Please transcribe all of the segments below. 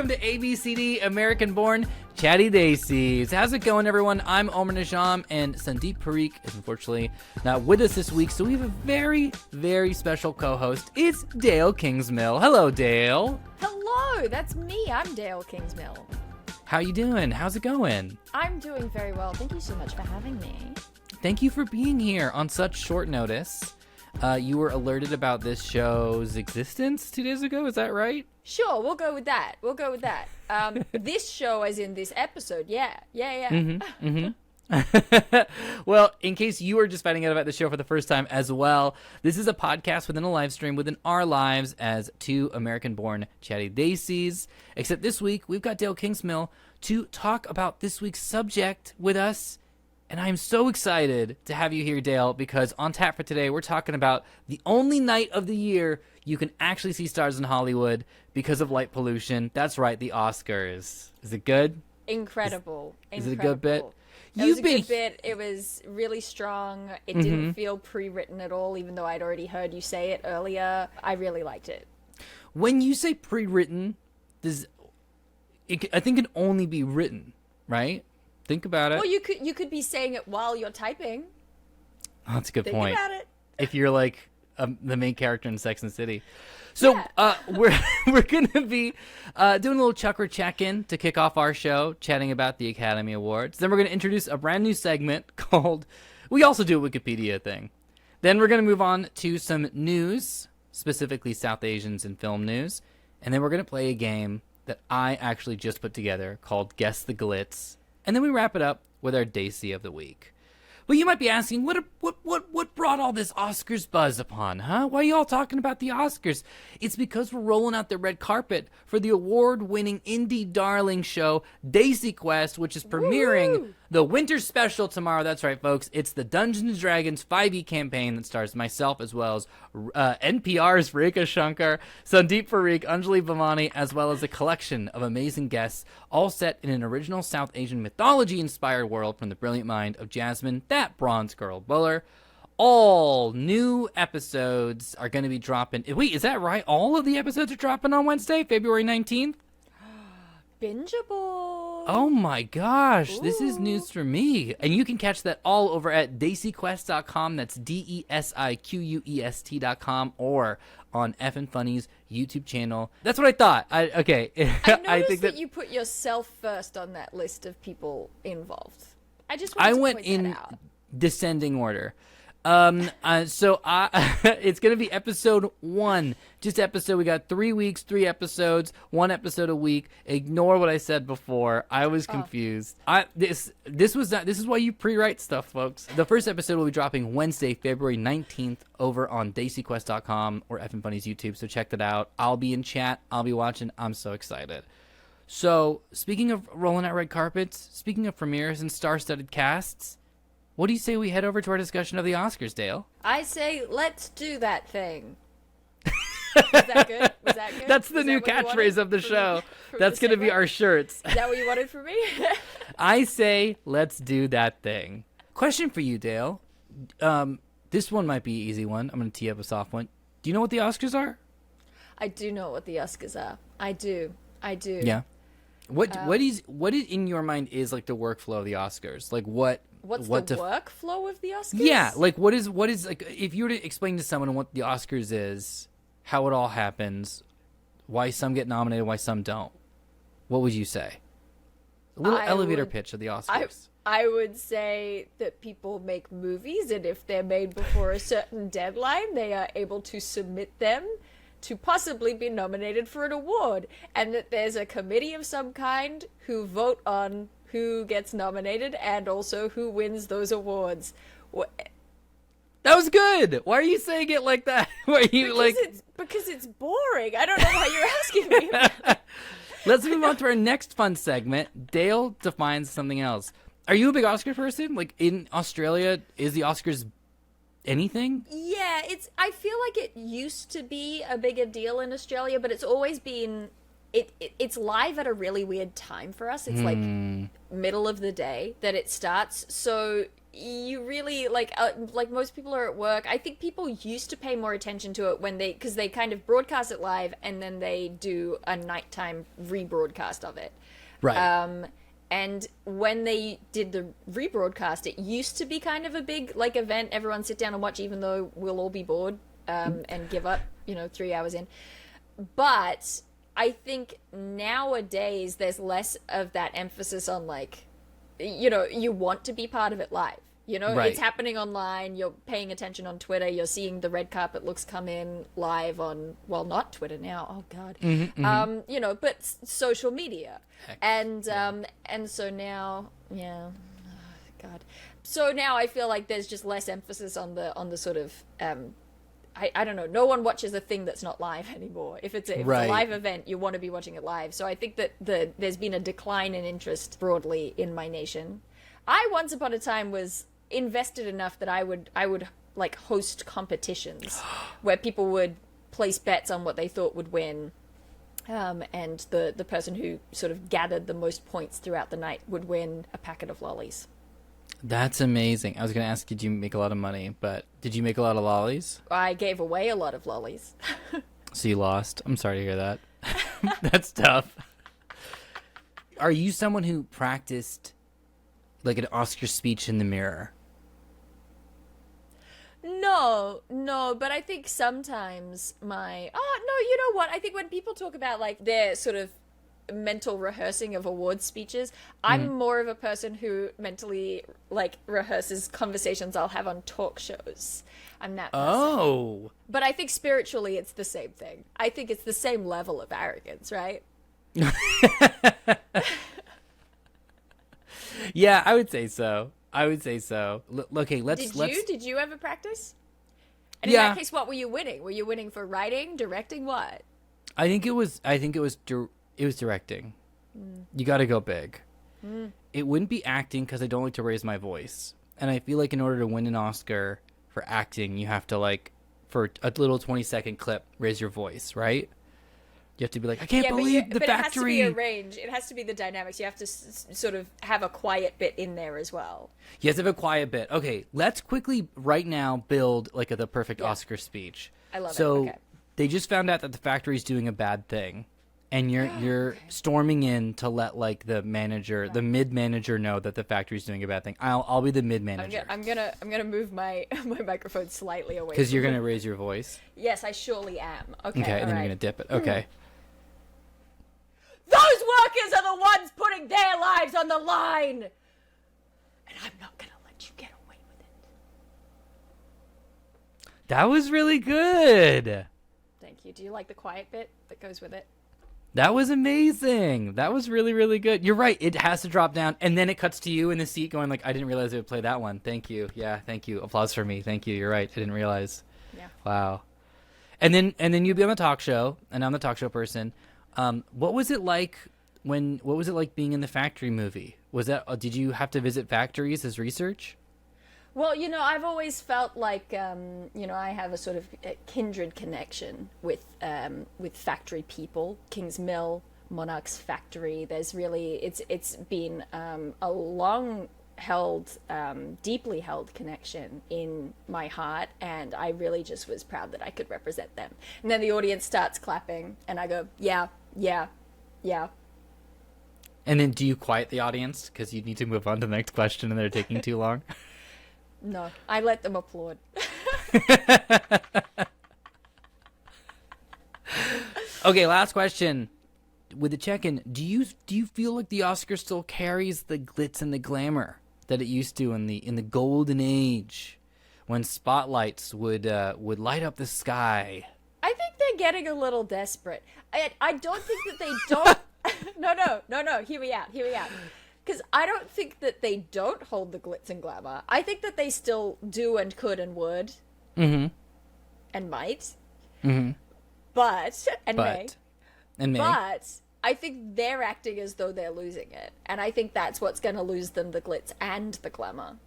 welcome to ABCD, American Born Chatty Desis. How's it going, everyone? I'm Omar Najam, and Sn3 Ep3 is unfortunately not with us this week, so we have a very, very special co-host. It's Dael Kingsmill. Hello, Dael. Hello, that's me. I'm Dael Kingsmill. How you doing? How's it going? I'm doing very well. Thank you so much for having me. Thank you for being here on such short notice. You were alerted about this show's existence 2 days ago, is that right? Sure, we'll go with that. This show, as in this episode, yeah. Well, in case you are just finding out about the show for the first time as well, this is a podcast within a live stream within our lives as two American-born Chatty Desis. Except this week, we've got Dael Kingsmill to talk about this week's subject with us. And I'm so excited to have you here, Dael, because on tap for today, we're talking about the only night of the year you can actually see stars in Hollywood because of light pollution. That's right, the Oscars. Is it good? Incredible. Is it a good bit? It was a good bit. It was really strong. It didn't feel pre-written at all, even though I'd already heard you say it earlier. I really liked it. When you say pre-written, I think it can only be written, right? Think about it. Well, you could be saying it while you're typing. Oh, that's a good point. Think about it. If you're like the main character in Sex and the City. So yeah. we're going to be doing a little Chucker check-in to kick off our show, chatting about the Academy Awards. Then we're going to introduce a brand new segment called, we also do a Wikipedia thing. Then we're going to move on to some news, specifically South Asians and film news. And then we're going to play a game that I actually just put together called Guess the Glitz. And then we wrap it up with our Desi of the week. Well, you might be asking, what brought all this Oscars buzz upon, huh? Why are you all talking about the Oscars? It's because we're rolling out the red carpet for the award-winning indie darling show, Desi Quest, which is premiering the winter special tomorrow. That's right, folks. It's the Dungeons & Dragons 5e campaign that stars myself as well as NPR's Rekha Shankar, Sandeep Parikh, Anjali Bhavani, as well as a collection of amazing guests, all set in an original South Asian mythology-inspired world from the brilliant mind of Jasmine, that bronze girl Buller. All new episodes are going to be dropping. Wait, is that right? All of the episodes are dropping on Wednesday, February 19th? Bingeable. Oh my gosh, Ooh. This is news for me. And you can catch that all over at DesiQuest.com. That's DesiQuest.com, or on EffinFunny's YouTube channel. That's what I thought. I I noticed that you put yourself first on that list of people involved. I just wanted I to went point in that out. descending order. So it's going to be episode 1. Just episode. We got 3 weeks, 3 episodes, 1 episode a week. Ignore what I said before. I was confused. This is why you pre-write stuff, folks. The first episode will be dropping Wednesday, February 19th over on DesiQuest.com or EffinFunny's YouTube. So check that out. I'll be in chat. I'll be watching. I'm so excited. So speaking of rolling out red carpets, speaking of premieres and star-studded casts, what do you say we head over to our discussion of the Oscars, Dael? I say, let's do that thing. Was that good? That's the new catchphrase of the show. That's going to be our shirts. Is that what you wanted from me? I say, let's do that thing. Question for you, Dael. This one might be an easy one. I'm going to tee up a soft one. Do you know what the Oscars are? I do know what the Oscars are. I do. Yeah. What is in your mind is like the workflow of the Oscars? Like What's the workflow of the Oscars? Yeah, like what is like, if you were to explain to someone what the Oscars is, how it all happens, why some get nominated, why some don't, what would you say? A little elevator pitch of the Oscars. I would say that people make movies, and if they're made before a certain deadline, they are able to submit them to possibly be nominated for an award, and that there's a committee of some kind who vote on who gets nominated and also who wins those awards. That was good. Why are you saying it like that? Why are you because it's boring. I don't know why you're asking me about that. Let's move on to our next fun segment. Dael defines something else. Are you a big Oscar person? Like, in Australia, is the Oscars anything? Yeah, I feel like it used to be a bigger deal in Australia, but it's always been it's live at a really weird time for us. It's like middle of the day that it starts. So you really like most people are at work. I think people used to pay more attention to it when because they kind of broadcast it live and then they do a nighttime rebroadcast of it. Right. And when they did the rebroadcast, it used to be kind of a big like event. Everyone sit down and watch, even though we'll all be bored and give up, 3 hours in. But I think nowadays there's less of that emphasis on like, you want to be part of it live. Right. It's happening online. You're paying attention on Twitter. You're seeing the red carpet looks come in live on, well, not Twitter now. Oh God. But social media. Heck, and so now, yeah, oh, God. So now I feel like there's just less emphasis on the sort of, I don't know. No one watches a thing that's not live anymore. If it's a live event, you want to be watching it live. So I think that there's been a decline in interest broadly in my nation. I once upon a time was invested enough that I would like host competitions where people would place bets on what they thought would win, and the person who sort of gathered the most points throughout the night would win a packet of lollies. That's amazing. I was going to ask, did you make a lot of money? But did you make a lot of lollies? I gave away a lot of lollies. So you lost. I'm sorry to hear that. That's tough. Are you someone who practiced like an Oscar speech in the mirror? No, but I think sometimes you know what? I think when people talk about like their sort of mental rehearsing of award speeches, I'm more of a person who mentally like rehearses conversations I'll have on talk shows. I'm that person. Oh. But I think spiritually it's the same thing. I think it's the same level of arrogance, right? Yeah, I would say so. Okay, Did you ever practice? And Yeah. in that case, what were you winning? Were you winning for writing, directing, what? I think it was directing. You got to go big. It wouldn't be acting because I don't like to raise my voice. And I feel like in order to win an Oscar for acting, you have to like, for a little 20-second clip, raise your voice, right? You have to be like, I can't believe the factory. But it has to be a range. It has to be the dynamics. You have to sort of have a quiet bit in there as well. You have to have a quiet bit. Okay, let's quickly right now build like the perfect Oscar speech. I love it. So Okay. they just found out that the factory's doing a bad thing, and you're storming in to let like the manager, the mid manager, know that the factory's doing a bad thing. I'll be the mid manager. I'm gonna move my microphone slightly away. Because you're gonna raise your voice. Yes, I surely am. Okay. Okay, and then right. you're gonna dip it. Okay. Those workers are the ones putting their lives on the line, and I'm not gonna let you get away with it. That was really good. Thank you. Do you like the quiet bit that goes with it? That was amazing. That was really, really good. You're right. It has to drop down, and then it cuts to you in the seat going like, I didn't realize it would play that one. Thank you. Yeah, thank you. Applause for me. Thank you. You're right. I didn't realize. Yeah. Wow. And then you'd be on the talk show, and I'm the talk show person. What was it like being in the factory movie? Did you have to visit factories as research? Well, I've always felt like, I have a sort of kindred connection with factory people. Kingsmill, Monarch's factory. There's really, it's been a long-held, deeply held connection in my heart, and I really just was proud that I could represent them. And then the audience starts clapping, and I go, yeah. And then do you quiet the audience because you need to move on to the next question and they're taking too long? No, I let them applaud. Okay, last question. With the check-in, do you feel like the Oscar still carries the glitz and the glamour that it used to in the golden age, when spotlights would light up the sky? I think they're getting a little desperate. I don't think that they don't. No. Hear me out. Because I don't think that they don't hold the glitz and glamour. I think that they still do and could and would. Mm-hmm. And might. Mm-hmm. May. And may. But I think they're acting as though they're losing it. And I think that's what's going to lose them the glitz and the glamour.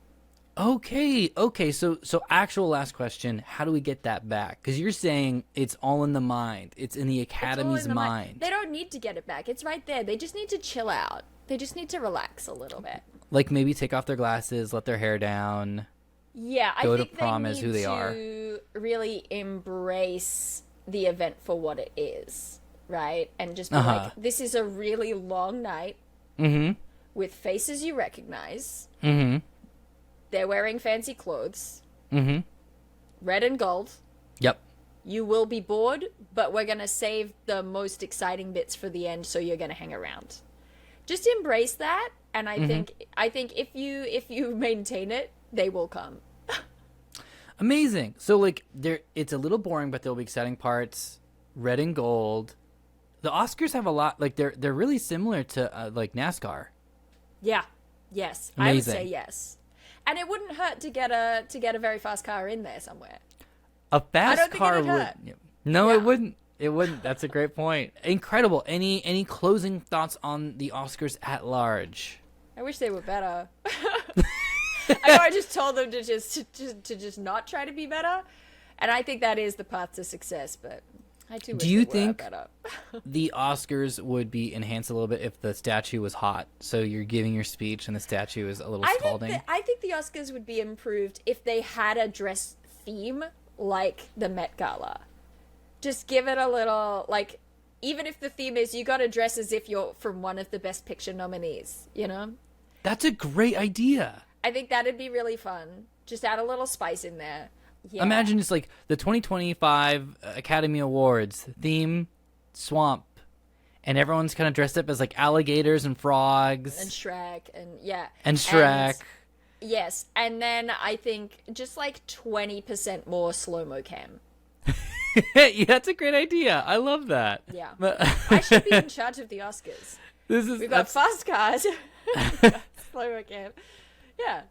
Okay. So actual last question. How do we get that back? Because you're saying it's all in the mind. It's in the Academy's mind. They don't need to get it back. It's right there. They just need to chill out. They just need to relax a little bit. Like maybe take off their glasses, let their hair down. Yeah, I Go to think prom they as need who they to are. really embrace the event for what it is, right? And just be Uh-huh. like, this is a really long night Mm-hmm. with faces you recognize. Mm-hmm. They're wearing fancy clothes, Mm-hmm. red and gold. Yep. You will be bored, but we're going to save the most exciting bits for the end, so you're going to hang around. Just embrace that, and I think if you maintain it, they will come. Amazing. So like it's a little boring, but there'll be exciting parts. Red and gold. The Oscars have a lot, like they're really similar to like NASCAR. Yeah. Yes. Amazing. I would say yes. And it wouldn't hurt to get a very fast car in there somewhere. A fast don't think car it'd would. hurt. No, Yeah. it wouldn't. It wouldn't. That's a great point. Incredible. Any closing thoughts on the Oscars at large? I wish they were better. I know I just told them to just not try to be better, and I think that is the path to success. But I too wish Do you they were think better. the Oscars would be enhanced a little bit if the statue was hot? So you're giving your speech and the statue is a little scalding. I think the Oscars would be improved if they had a dress theme like the Met Gala. Just give it a little, like, even if the theme is you got to dress as if you're from one of the Best Picture nominees, you know? That's a great idea. I think that'd be really fun. Just add a little spice in there. Yeah. Imagine it's like the 2025 Academy Awards theme, swamp, and everyone's kind of dressed up as like alligators and frogs And Shrek, and yeah. and Shrek. Yes, and then I think just like 20% more slow-mo cam. Yeah, that's a great idea. I love that. Yeah. But I should be in charge of the Oscars. this is We've got fast cars. Slow-mo cam. Yeah.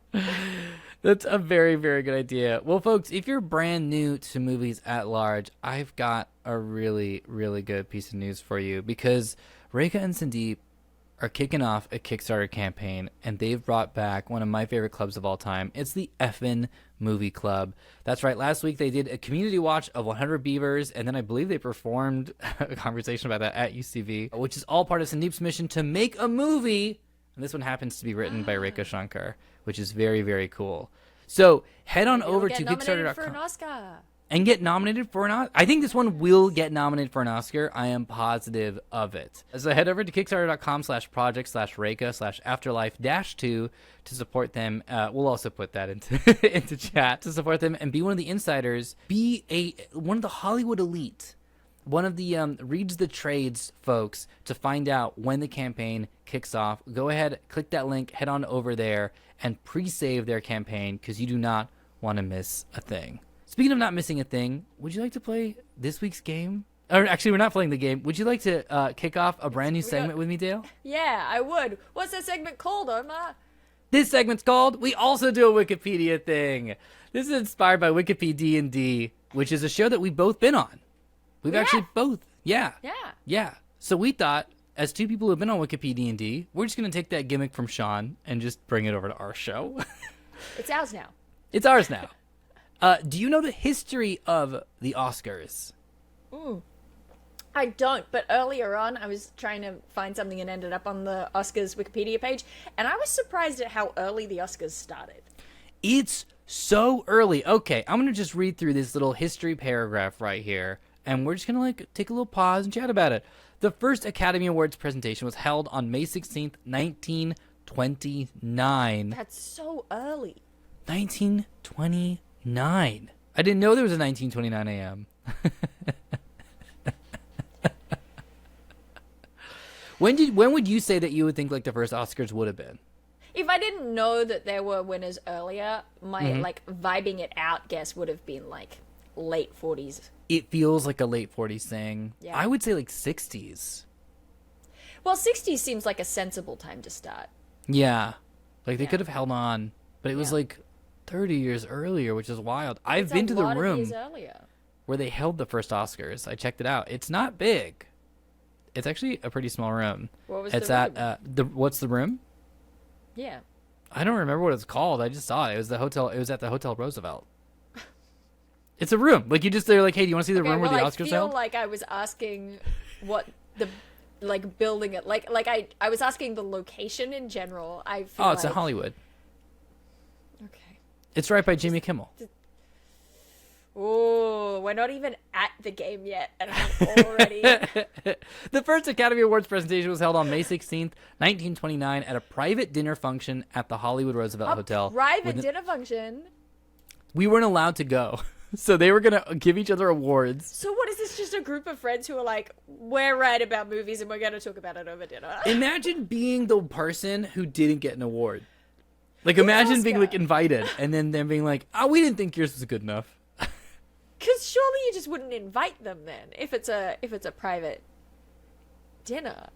That's a very, very good idea. Well, folks, if you're brand new to movies at large, I've got a really, really good piece of news for you because Reka and Sandeep are kicking off a Kickstarter campaign, and they've brought back one of my favorite clubs of all time. It's the Effin Movie Club. That's right. Last week they did a community watch of 100 Beavers, and then I believe they performed a conversation about that at UCV, which is all part of Sandeep's mission to make a movie. And this one happens to be written by Reka Shankar, which is very, very cool. So head on over to Get nominated for Kickstarter.com an Oscar. and get nominated for an Oscar. I think this one will get nominated for an Oscar. I am positive of it. So head over to kickstarter.com/project/reka/afterlife-2 to support them. We'll also put that into into chat to support them and be one of the insiders. Be one of the Hollywood elite. One of the reads the trades folks to find out when the campaign kicks off. Go ahead, click that link, head on over there, and pre-save their campaign because you do not want to miss a thing. Speaking of not missing a thing, would you like to play this week's game? Or actually, we're not playing the game. Would you like to kick off a brand new segment with me, Dael? Yeah, I would. What's that segment called, Omar? This segment's called We Also Do a Wikipedia Thing. This is inspired by Wikipedia D&D, which is a show that we've both been on. We've actually both. Yeah. So we thought, as two people who've been on Wikipedia D&D, we're just going to take that gimmick from Sean and just bring it over to our show. It's ours now. It's ours now. Do you know the history of the Oscars? I don't, but earlier on, I was trying to find something and ended up on the Oscars Wikipedia page, and I was surprised at how early the Oscars started. It's so early. Okay, I'm going to just read through this little history paragraph right here, and we're just going to like take a little pause and chat about it. The first Academy Awards presentation was held on May 16th, 1929. That's so early. 1929. I didn't know there was a 1929 a.m. When would you say that you would think like the first Oscars would have been? If I didn't know that there were winners earlier, my like vibing it out guess would have been like late 40s. It feels like a late 40s thing. Yeah. I would say like 60s. Well, 60s seems like a sensible time to start. Yeah. Like they could have held on, but it was like 30 years earlier, which is wild. I've been to the Of room years earlier. where they held the first Oscars. I checked it out. It's not big. It's actually a pretty small room. What was it's the at room? What's the room? Yeah. I don't remember what it's called. I just saw it. It was the hotel. It was at the Hotel Roosevelt. It's a room. Like they're like, hey, do you want to see the room where the Oscars I feel held? like I was asking what the like building it. Like I was asking the location in general. I feel Oh, it's like... in Hollywood. Okay. It's right by Jimmy Kimmel. Oh, we're not even at the game yet, and I'm already... The first Academy Awards presentation was held on May 16th, 1929, at a private dinner function at the Hollywood Roosevelt Hotel. Private dinner function? We weren't allowed to go. So they were going to give each other awards. So what is this, just a group of friends who are like, we're right about movies and we're going to talk about it over dinner? Imagine being the person who didn't get an award. Like, imagine being, like, invited and then them being like, oh, we didn't think yours was good enough. Because surely you just wouldn't invite them then, if it's a private dinner.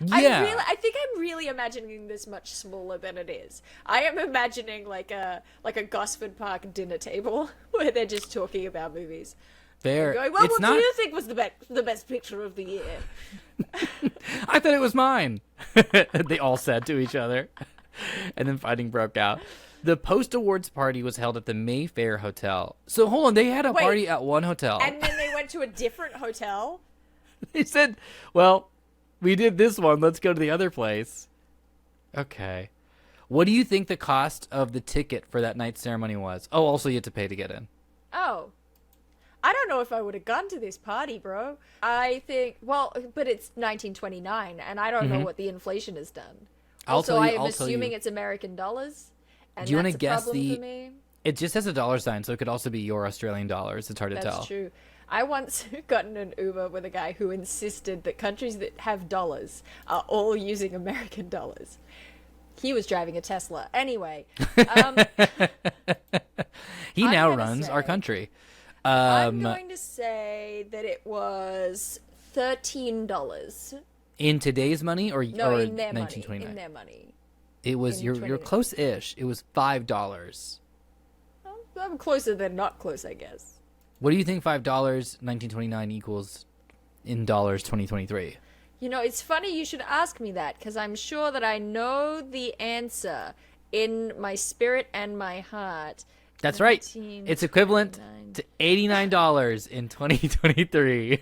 Yeah. I think I'm really imagining this much smaller than it is. I am imagining like a Gosford Park dinner table where they're just talking about movies. There. Going, well, it's what not... do you think was the best picture of the year? I thought it was mine. They all said to each other. And then fighting broke out. The post-awards party was held at the Mayfair Hotel. So hold on, they had a party at one hotel. And then they went to a different hotel? They said, well, we did this one. Let's go to the other place. Okay. What do you think the cost of the ticket for that night's ceremony was? Oh, also you had to pay to get in. Oh. I don't know if I would have gone to this party, bro. I think, well, but it's 1929, and I don't know what the inflation has done. Also, I am assuming it's American dollars. And do you want to that's a guess problem for me. It just has a dollar sign, so it could also be your Australian dollars. It's hard to tell. That's true. I once got in an Uber with a guy who insisted that countries that have dollars are all using American dollars. He was driving a Tesla. Anyway. He now runs our country. I'm going to say that it was $13. In today's money or No, or in their 1929? money. In their money. It was you're close-ish. It was $5. Well, I'm closer than not close, I guess. What do you think $5 1929 equals in dollars 2023? You know, it's funny you should ask me that, because I'm sure that I know the answer in my spirit and my heart. That's right. It's equivalent to $89 in 2023.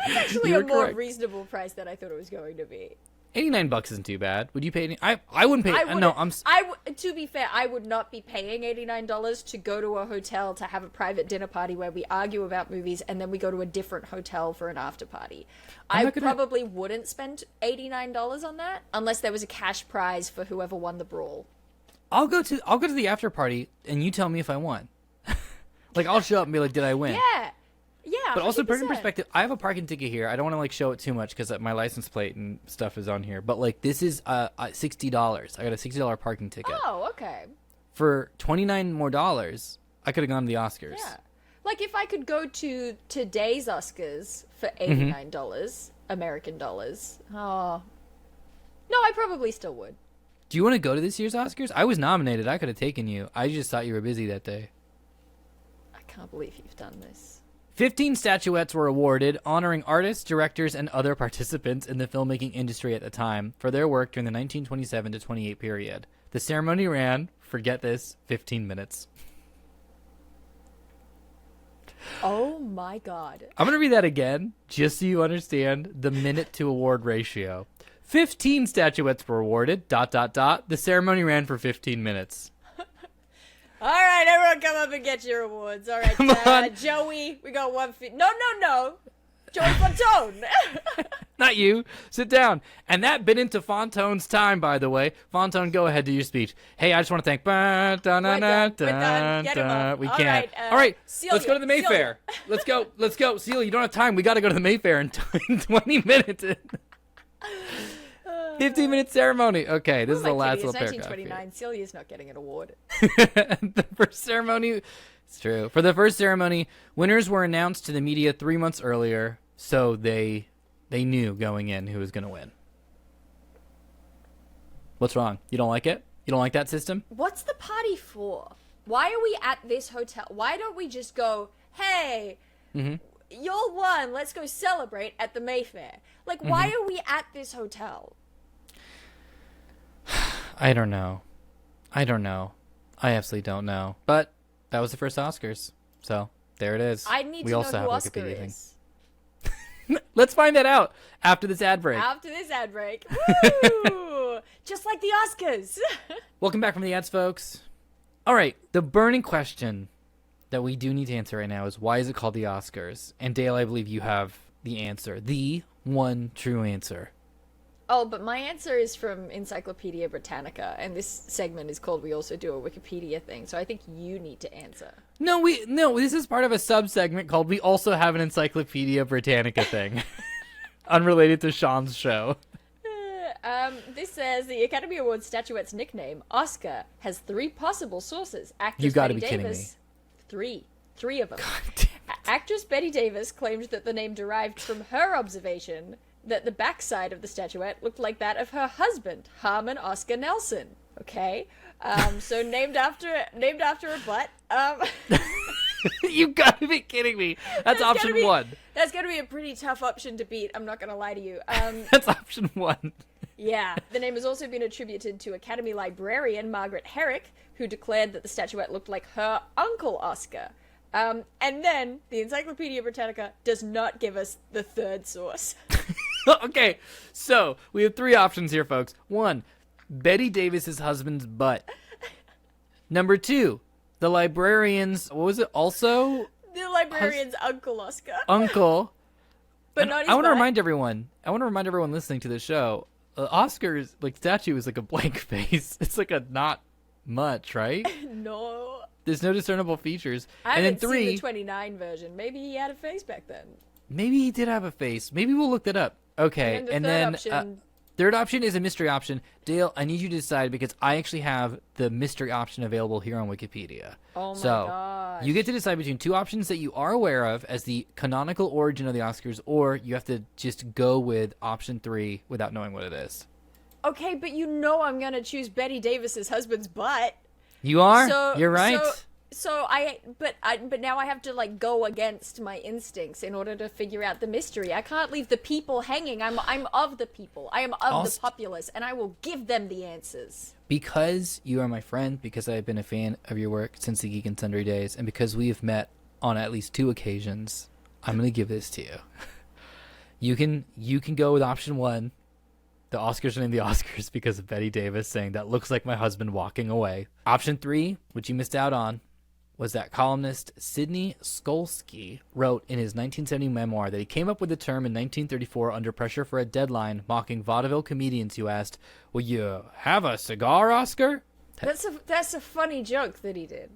That's actually a more reasonable price than I thought it was going to be. $89 isn't too bad. Would you pay any? I wouldn't pay. To be fair, I would not be paying $89 to go to a hotel to have a private dinner party where we argue about movies and then we go to a different hotel for an after party. Probably wouldn't spend $89 on that unless there was a cash prize for whoever won the brawl. I'll go to the after party and you tell me if I won. Like, I'll show up and be like, did I win? Yeah. Yeah, but also, 100%. put in perspective, I have a parking ticket here. I don't want to, like, show it too much because my license plate and stuff is on here. But, like, this is $60. I got a $60 parking ticket. Oh, okay. For $29 more, I could have gone to the Oscars. Yeah. Like, if I could go to today's Oscars for $89 American dollars. Oh. No, I probably still would. Do you want to go to this year's Oscars? I was nominated. I could have taken you. I just thought you were busy that day. I can't believe you've done this. 15 statuettes were awarded, honoring artists, directors, and other participants in the filmmaking industry at the time for their work during the 1927 to 28 period. The ceremony ran, forget this, 15 minutes. Oh my god. I'm going to read that again, just so you understand the minute to award ratio. 15 statuettes were awarded, ... The ceremony ran for 15 minutes. All right, everyone come up and get your awards. All right, Joey, we got one feet. No. Joey Fantone. Not you. Sit down. And that bit into Fantone's time, by the way. Fantone, go ahead, do your speech. Hey, I just want to thank... We're done. Get him up. We All right, right, all right, Celia, let's go to the Mayfair. Let's go. Celia, you don't have time. We got to go to the Mayfair in 20 minutes. 15-minute ceremony. Okay, this is the last little paragraph. 1929. Celia's not getting an award. The first ceremony, it's true. For the first ceremony, winners were announced to the media 3 months earlier, so they knew going in who was going to win. What's wrong? You don't like it? You don't like that system? What's the party for? Why are we at this hotel? Why don't we just go, hey, you're won, let's go celebrate at the Mayfair? Like, why are we at this hotel? I don't know. I absolutely don't know. But that was the first Oscars. So there it is. I need we to also know who have Oscar Wikipedia is. Let's find that out after this ad break. After this ad break. Woo! Just like the Oscars. Welcome back from the ads, folks. All right, the burning question that we do need to answer right now is, why is it called the Oscars? And Dael, I believe you have the answer. The one true answer. Oh, but my answer is from Encyclopedia Britannica, and this segment is called We Also Do a Wikipedia Thing, so I think you need to answer. No, this is part of a sub-segment called We Also Have an Encyclopedia Britannica Thing. Unrelated to Sean's show. This says the Academy Awards statuette's nickname, Oscar, has 3 possible sources. Actress You gotta Betty be kidding Davis, me. Three of them. God damn it. Actress Betty Davis claimed that the name derived from her observation that the backside of the statuette looked like that of her husband, Harmon Oscar Nelson. Okay, so named after a butt. You gotta be kidding me. That's option 1. That's gonna be a pretty tough option to beat. I'm not gonna lie to you. That's option 1. Yeah, the name has also been attributed to Academy librarian Margaret Herrick, who declared that the statuette looked like her uncle Oscar. And then the Encyclopedia Britannica does not give us the third source. Okay, so we have 3 options here, folks. 1, Betty Davis's husband's butt. Number 2, the librarian's, what was it, also? The librarian's uncle Oscar. Uncle. But not his I want to butt. remind everyone listening to the show, Oscar's statue is like a blank face. It's like a not much, right? No. There's no discernible features. I And then haven't 3, seen the 29 version. Maybe he had a face back then. maybe he did have a face. Maybe we'll look that up. Okay, And then the third option... third option is a mystery option. Dael, I need you to decide because I actually have the mystery option available here on Wikipedia. Oh my so gosh. you get to decide between 2 options that you are aware of as the canonical origin of the Oscars, or you have to just go with option 3 without knowing what it is. Okay, but you know I'm gonna choose Betty Davis's husband's butt. You are? So, You're right. But now I have to like go against my instincts in order to figure out the mystery. I can't leave the people hanging. I'm of the people. I am of the populace, and I will give them the answers. Because you are my friend, because I have been a fan of your work since the Geek and Sundry days, and because we have met on at least 2 occasions, I'm going to give this to you. You can go with option 1. The Oscars are named the Oscars because of Betty Davis saying that looks like my husband walking away. Option 3, which you missed out on, was that columnist Sidney Skolsky wrote in his 1970 memoir that he came up with the term in 1934 under pressure for a deadline, mocking vaudeville comedians who asked, "Will you have a cigar, Oscar?" That's a funny joke that he did.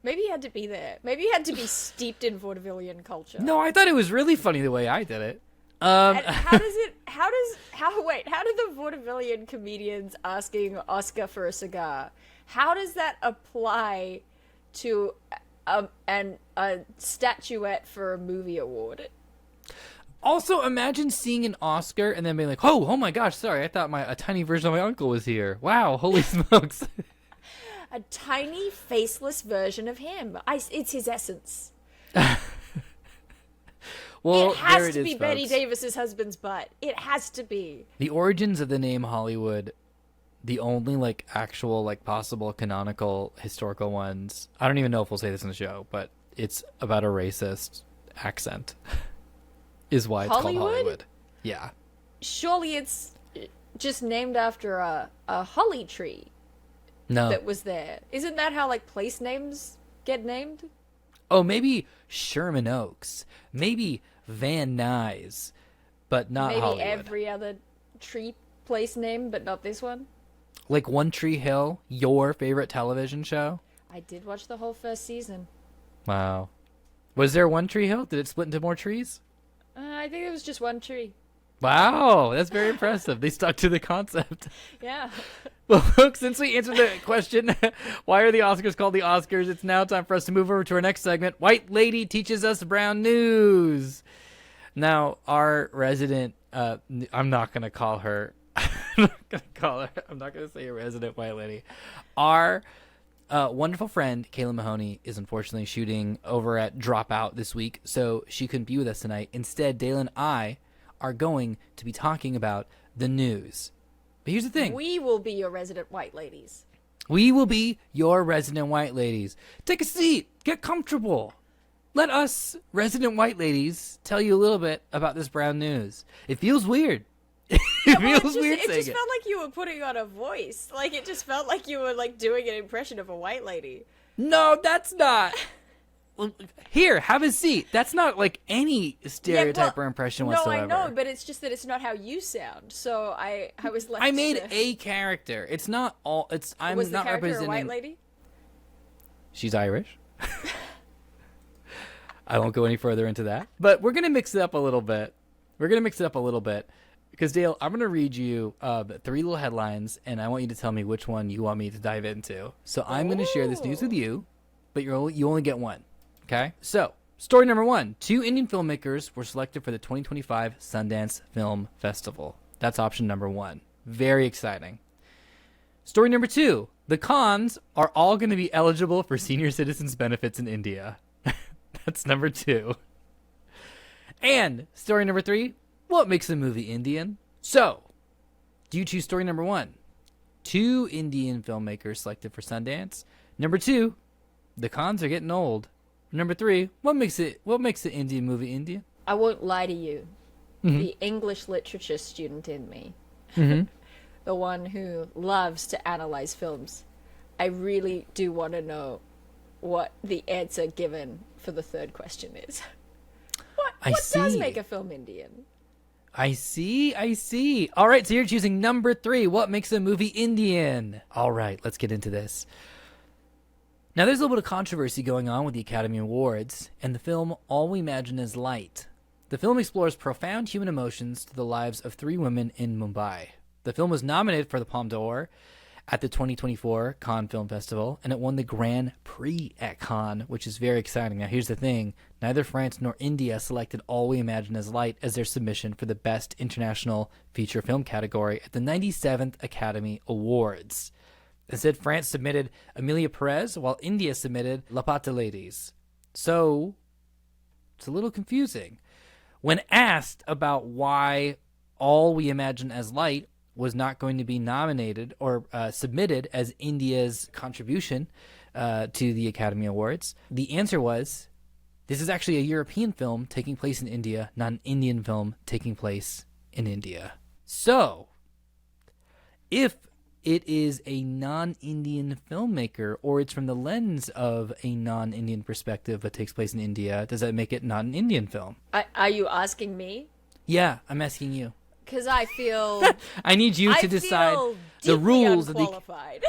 Maybe he had to be there. Maybe he had to be steeped in vaudevillian culture. No, I thought it was really funny the way I did it. And how do the vaudevillian comedians asking Oscar for a cigar, how does that apply to a statuette for a movie award? Also, imagine seeing an Oscar and then being like, oh my gosh, sorry, I thought a tiny version of my uncle was here. Wow, holy smokes. A tiny, faceless version of him. It's his essence. Well, it has there to it be is, Betty folks. Davis's husband's butt. It has to be. The origins of the name Hollywood, the only actual possible canonical historical ones. I don't even know if we'll say this in the show, but it's about a racist accent. Is why it's called Hollywood. Yeah. Surely it's just named after a holly tree. No. That was there. Isn't that how place names get named? Oh, maybe Sherman Oaks. Maybe Van Nuys. But not Maybe Hollywood. every other tree place name, but not this one? Like One Tree Hill, your favorite television show? I did watch the whole first season. Wow. Was there One Tree Hill? Did it split into more trees? I think it was just one tree. Wow, that's very impressive. They stuck to the concept. Yeah. Well, folks, since we answered the question, why are the Oscars called the Oscars, it's now time for us to move over to our next segment, White Lady Teaches Us Brown News. Now, our resident, I'm not going to call her, I'm not going to say a resident white lady. Our wonderful friend, Kayla Mahoney, is unfortunately shooting over at Dropout this week, so she couldn't be with us tonight. Instead, Dael and I are going to be talking about the news. But here's the thing. We will be your resident white ladies. We will be your resident white ladies. Take a seat. Get comfortable. let us resident white ladies tell you a little bit about this brown news. It feels weird. It feels weird It saying just it. felt like you were putting on a voice. Like, it just felt like you were, like, doing an impression of a white lady. No, that's not. Here, have a seat. That's not like any stereotype or impression whatsoever. No, I know, but it's just that it's not how you sound. So I was left. I made a character. It's not all. It's I'm was the not character representing. a white lady? She's Irish. I won't go any further into that. But we're gonna mix it up a little bit. Because Dael, I'm gonna read you 3 little headlines, and I want you to tell me which one you want me to dive into. So I'm gonna share this news with you, but you only get one. Okay? So, story number 1. 2 Indian filmmakers were selected for the 2025 Sundance Film Festival. That's option number 1. Very exciting. Story number 2. The Khans are all going to be eligible for senior citizens benefits in India. That's number 2. And story number 3. What makes a movie Indian? So, do you choose story number 1? 2 Indian filmmakers selected for Sundance. Number 2. The Khans are getting old. Number 3, what makes the Indian movie Indian? I won't lie to you. Mm-hmm. The English literature student in me, Mm-hmm. the one who loves to analyze films, I really do want to know what the answer given for the third question is. What does make a film Indian? I see. All right, so you're choosing number 3. What makes a movie Indian? All right, let's get into this. Now, there's a little bit of controversy going on with the Academy Awards and the film All We Imagine Is Light. The film explores profound human emotions to the lives of 3 women in Mumbai. The film was nominated for the Palme d'Or at the 2024 Cannes Film Festival, and it won the Grand Prix at Cannes, which is very exciting. Now, here's the thing. Neither France nor India selected All We Imagine Is Light as their submission for the Best International Feature Film category at the 97th Academy Awards. Instead, France submitted Emilia Perez, while India submitted La Pata Ladies. So, it's a little confusing. When asked about why All We Imagine as Light was not going to be nominated or submitted as India's contribution to the Academy Awards, the answer was, this is actually a European film taking place in India, not an Indian film taking place in India. So, if it is a non-Indian filmmaker, or it's from the lens of a non-Indian perspective but takes place in India, does that make it not an Indian film? Are you asking me? Yeah, I'm asking you. Because I feel... I need you to decide the rules of the... unqualified.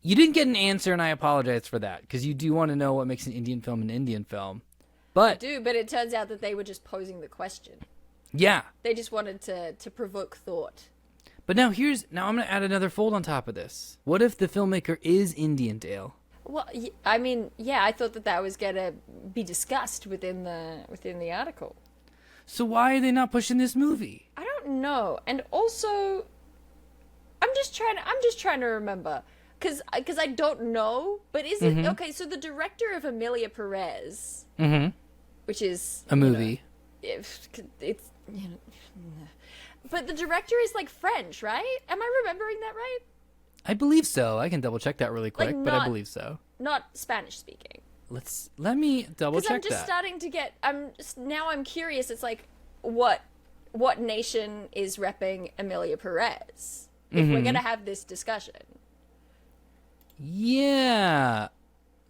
You didn't get an answer, and I apologize for that, because you do want to know what makes an Indian film an Indian film. But But it turns out that they were just posing the question. yeah. They just wanted to provoke thought. But now I'm going to add another fold on top of this. What if the filmmaker is Indian, Dael? Well, I mean, yeah, I thought that was going to be discussed within the article. So why are they not pushing this movie? I don't know. And also, I'm just trying to remember. Because I don't know. But is it... Okay, so the director of Emilia Perez... Mm-hmm. Which is... A movie. It's... But the director is, like, French, right? Am I remembering that right? I believe so. I can double check that really quick, but I believe so. Not Spanish speaking. Let me double check that. Because I'm just starting to get... Now I'm curious. It's like, what nation is repping Emilia Perez? If we're going to have this discussion. Yeah.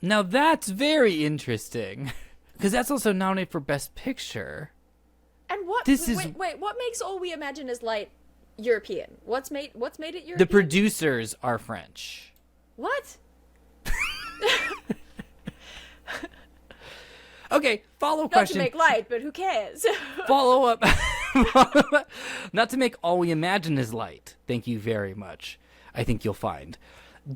Now that's very interesting. Because that's also nominated for Best Picture. And what... Wait, what makes All We Imagine Is Light European? What's made it European? The producers are French. What? Okay, follow question. Not to make light, but who cares? Follow up. Not to make All We Imagine Is Light. Thank you very much. I think you'll find.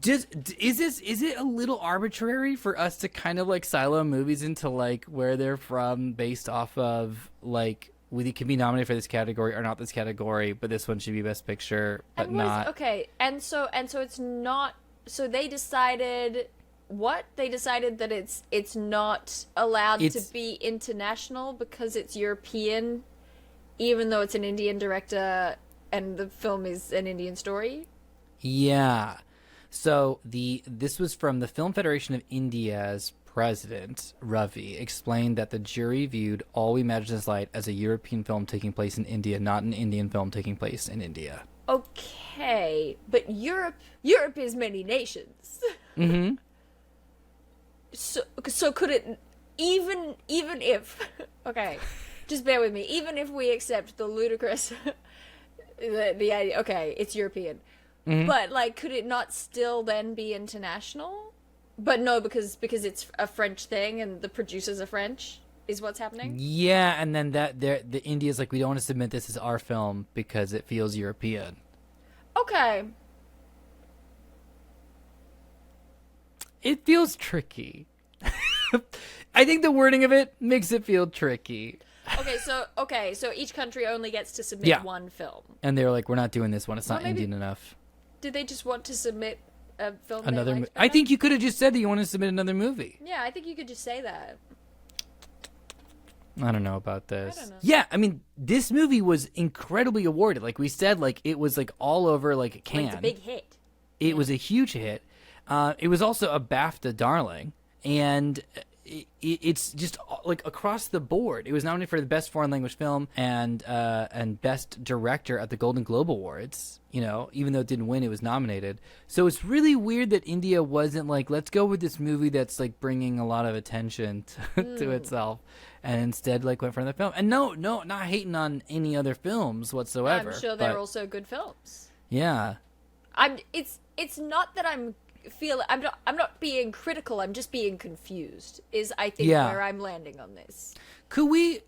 Is it a little arbitrary for us to kind of like silo movies into like where they're from based off of like we can be nominated for this category or not this category, but this one should be Best Picture, but not. Okay, and so it's not. So they decided what? They decided that it's not allowed to be international because it's European, even though it's an Indian director and the film is an Indian story. Yeah. So this was from the Film Federation of India's president, Ravi, explained that the jury viewed All We Imagine Is Light as a European film taking place in India, not an Indian film taking place in India. Okay, but Europe is many nations. Mm-hmm. So could it, even if, okay, just bear with me, even if we accept the ludicrous, the idea, okay, it's European, but like, could it not still then be international? But no, because it's a French thing and the producers are French, is what's happening? Yeah, and then the India's like, we don't want to submit this as our film because it feels European. Okay. It feels tricky. I think the wording of it makes it feel tricky. Okay, so each country only gets to submit one film. And they're like, we're not doing this one. It's not maybe, Indian enough. Did they just want to submit a film? I think you could have just said that you want to submit another movie. Yeah, I think you could just say that. I don't know about this. I don't know. Yeah, I mean, this movie was incredibly awarded. Like we said, like it was like all over like Cannes. Like, it's a big hit. It was a huge hit. It was also a BAFTA darling, and it's just like across the board. It was nominated for the best foreign language film and best director at the Golden Globe Awards. You know, even though it didn't win, it was nominated. So it's really weird that India wasn't like, let's go with this movie that's like bringing a lot of attention to itself, and instead like went for another film. And no, not hating on any other films whatsoever. I'm sure they're also good films. Yeah. It's not that I'm not being critical, I'm just being confused, is I think where I'm landing on this. Should we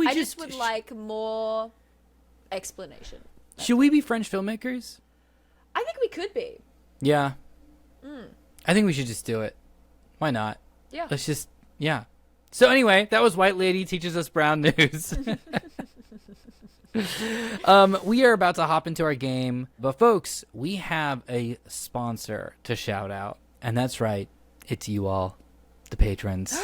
I just would like more explanation. Should we be French filmmakers? I think we could be. Yeah. I think we should just do it. Why not? Yeah. Let's just, yeah. So anyway, that was White Lady Teaches Us Brown News. We are about to hop into our game, but folks, we have a sponsor to shout out, and that's right, it's you all, the patrons.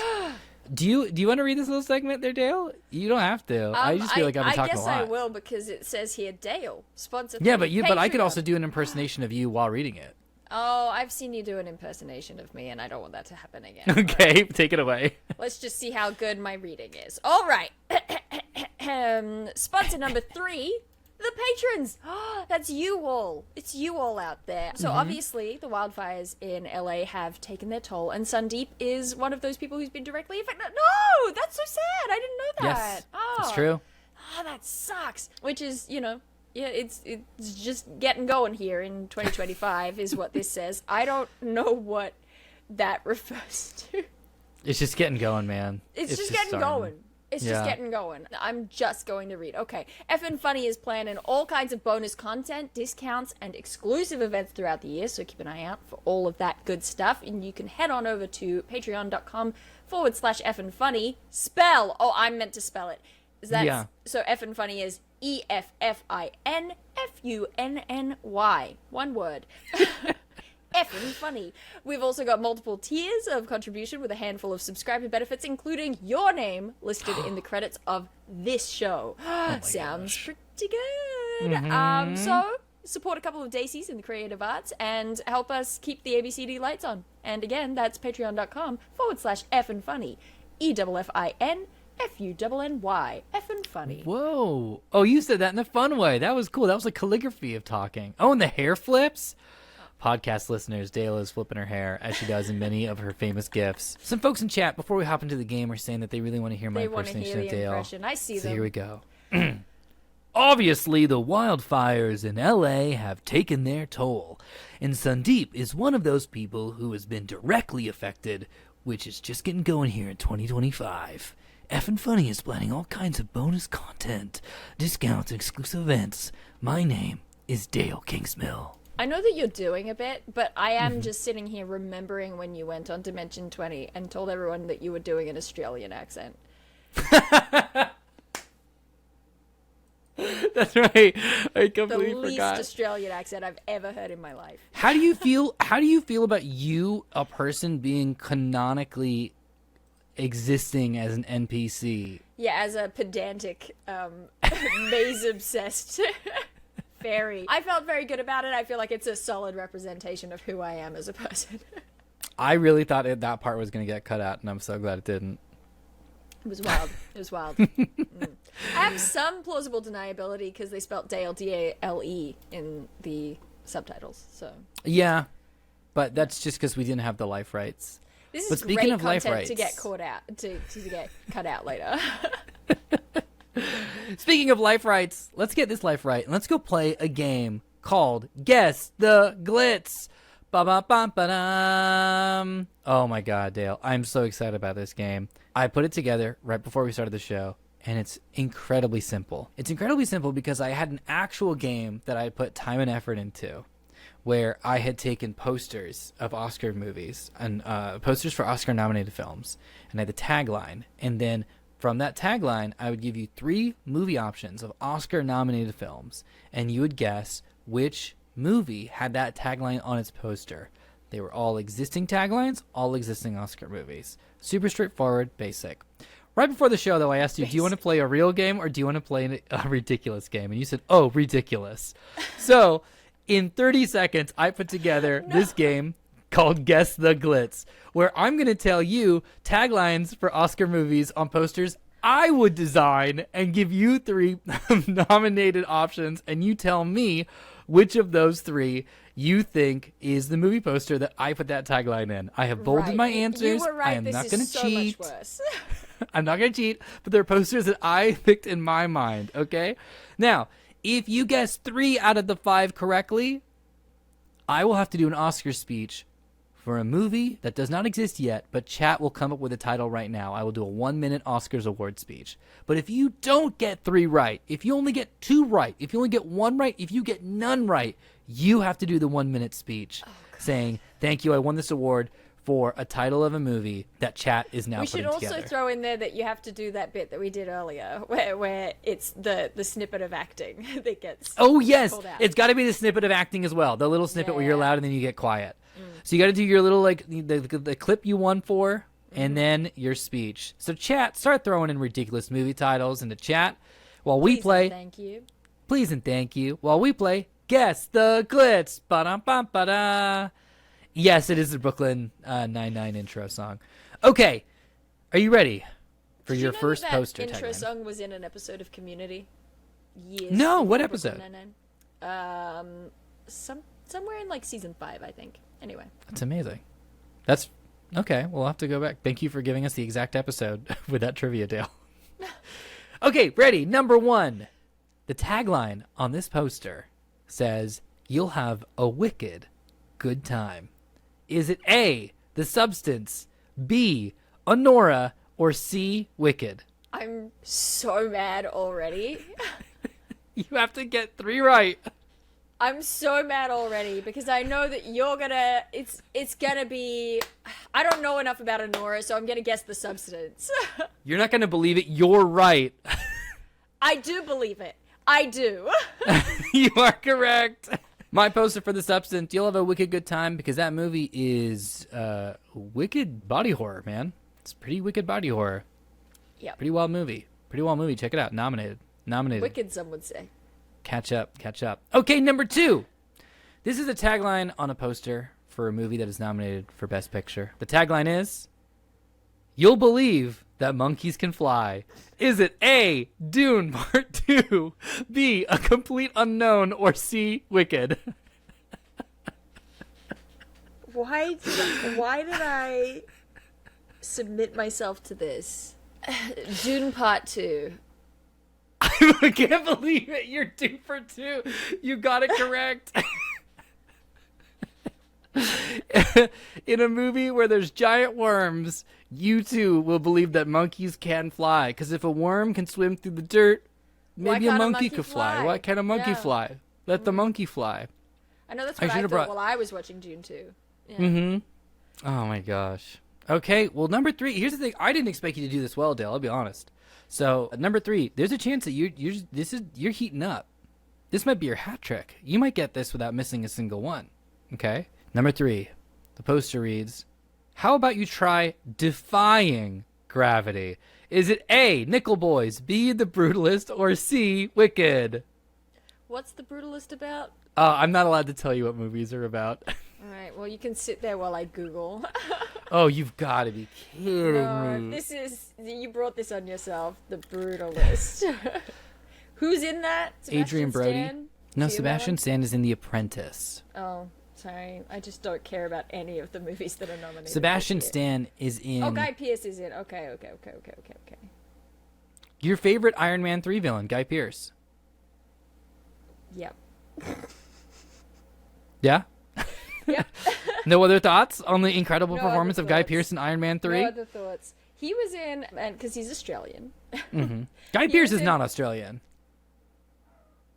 Do you want to read this little segment there, Dael? You don't have to. I just feel like I've been talking a lot. I guess I will, because it says here, Dael, sponsor. Yeah, but I could also do an impersonation of you while reading it. Oh, I've seen you do an impersonation of me, and I don't want that to happen again. Okay, take it away. Let's just see how good my reading is. All right. Sponsor number 3, the patrons. That's you all. It's you all out there. So obviously, the wildfires in LA have taken their toll, and Sn3 is one of those people who's been directly affected. No, that's so sad. I didn't know that. Yes, it's true. Oh, that sucks. Which is, yeah, it's just getting going here in 2025 is what this says. I don't know what that refers to. It's just getting going, man. It's just getting going. It's just getting going. I'm just going to read. Okay. EffinFunny is planning all kinds of bonus content, discounts, and exclusive events throughout the year, so keep an eye out for all of that good stuff. And you can head on over to patreon.com/EffinFunny. Spell. Oh, I meant to spell it. So EffinFunny is EffinFunny. One word. EffinFunny. We've also got multiple tiers of contribution with a handful of subscriber benefits, including your name listed in the credits of this show. Sounds pretty good. So support a couple of Desis in the creative arts and help us keep the ABCD lights on. And again, that's patreon.com/EffinFunny. EffinFunny. EffinFunny. Whoa. Oh, you said that in a fun way. That was cool. That was like calligraphy of talking. Oh, and the hair flips? Podcast listeners, Dael is flipping her hair, as she does in many of her famous gifs. Some folks in chat, before we hop into the game, are saying that they really want to hear my impersonation of Dael. I see them. So here we go. Obviously, the wildfires in LA have taken their toll, and Sn3 is one of those people who has been directly affected, which is just getting going here in 2025. EffinFunny is planning all kinds of bonus content, discounts, and exclusive events. My name is Dael Kingsmill. I know that you're doing a bit, but I am just sitting here remembering when you went on Dimension 20 and told everyone that you were doing an Australian accent. That's right. I completely the least forgot. Australian accent I've ever heard in my life. How do you feel? How do you feel about you, a person, being canonically existing as an NPC? Yeah, as a pedantic, maze-obsessed I felt very good about it. I feel like it's a solid representation of who I am as a person. I really thought that part was going to get cut out, and I'm so glad it didn't. It was wild. It was wild. I have some plausible deniability because they spelt Dale D-A-L-E in the subtitles. So yeah, but that's just because we didn't have the life rights. this But is speaking great of life content rights, to get caught out to get cut out later. speaking of life rights, let's get this life right and let's go play a game called Guess the Glitz. Ba-ba-bum-ba-dum. Oh my god, Dale. I'm so excited about this game. I put it together right before we started the show, and it's incredibly simple. It's incredibly simple because I had an actual game that I put time and effort into, where I had taken posters of Oscar movies and posters for Oscar-nominated films, and I had the tagline, and then from that tagline, I would give you 3 movie options of Oscar-nominated films, and you would guess which movie had that tagline on its poster. They were all existing taglines, all existing Oscar movies. Super straightforward, basic. Right before the show, though, I asked you, do you want to play a real game or do you want to play a ridiculous game? And you said, oh, ridiculous. So, in 30 seconds, I put together this game called Guess the Glitz, where I'm going to tell you taglines for Oscar movies on posters I would design and give you 3 nominated options, and you tell me which of those 3 you think is the movie poster that I put that tagline in. I have bolded my answers. You were right. I am not going to so cheat. Much worse. I'm not going to cheat, but they're posters that I picked in my mind, okay? Now, if you guess 3 out of the 5 correctly, I will have to do an Oscar speech for a movie that does not exist yet, but chat will come up with a title right now. I will do a 1-minute Oscars award speech. But if you don't get 3 right, if you only get 2 right, if you only get 1 right, if you get none right, you have to do the 1-minute speech saying, thank you, I won this award for a title of a movie that chat is now putting together. We should also throw in there that you have to do that bit that we did earlier, where it's the snippet of acting that gets pulled out. It's got to be the snippet of acting as well, the little snippet where you're loud and then you get quiet. So you got to do your little, like, the clip you won for, and then your speech. So chat, start throwing in ridiculous movie titles in the chat while we play. Thank you. Please and thank you. While we play Guess the Glitz. Ba-dum-bum-ba-da. Yes, it is the Brooklyn Nine-Nine intro song. Okay, are you ready for your first poster tagline? That intro song was in an episode of Community. Years no, what before episode? Brooklyn Nine-Nine. Somewhere in like season 5, I think. Anyway, that's amazing. That's okay. We'll have to go back. Thank you for giving us the exact episode with that trivia, Dale. Okay, ready. Number 1. The tagline on this poster says, "You'll have a wicked good time." Is it A, The Substance, B, Honora, or C, Wicked? I'm so mad already. You have to get 3 right. I'm so mad already because I know that you're gonna. It's gonna be. I don't know enough about Honora, so I'm gonna guess The Substance. You're not gonna believe it. You're right. I do believe it. I do. You are correct. My poster for The Substance, you'll have a wicked good time because that movie is wicked body horror, man. It's pretty wicked body horror. Yeah. Pretty wild movie. Check it out. Nominated. Wicked, some would say. Catch up. Okay, number 2. This is a tagline on a poster for a movie that is nominated for Best Picture. The tagline is, "You'll believe that monkeys can fly." Is it A, Dune Part 2, B, A Complete Unknown, or C, Wicked? Why did I submit myself to this? Dune Part 2. I can't believe it. You're 2 for 2. You got it correct. In a movie where there's giant worms, you too will believe that monkeys can fly. Because if a worm can swim through the dirt, maybe a monkey could fly. Why can't a monkey fly? Let the monkey fly. I know that's what I thought while I was watching Dune 2. Yeah. Mm-hmm. Oh my gosh. Okay, well, number 3. Here's the thing. I didn't expect you to do this well, Dale. I'll be honest. So number 3, there's a chance that you're heating up. This might be your hat trick. You might get this without missing a single one. Okay. Number 3, the poster reads, "How about you try defying gravity?" Is it A, Nickel Boys, B, The Brutalist, or C, Wicked? What's The Brutalist about? I'm not allowed to tell you what movies are about. All right, well, you can sit there while I Google. Oh, you've got to be kidding No, me. you brought this on yourself, The Brutalist. Who's in that? Adrian Brody. Stan? No, Do you Sebastian know? Stan is in The Apprentice. Oh, sorry. I just don't care about any of the movies that are nominated. Sebastian this year. Stan is in... Oh, Guy Pearce is in. Okay. Your favorite Iron Man 3 villain, Guy Pearce. Yep. Yeah? Yep. No other thoughts on the incredible No performance other of Guy thoughts. Pearce in Iron Man 3? No other thoughts. He was in, and because he's Australian. Guy Pearce was is not Australian.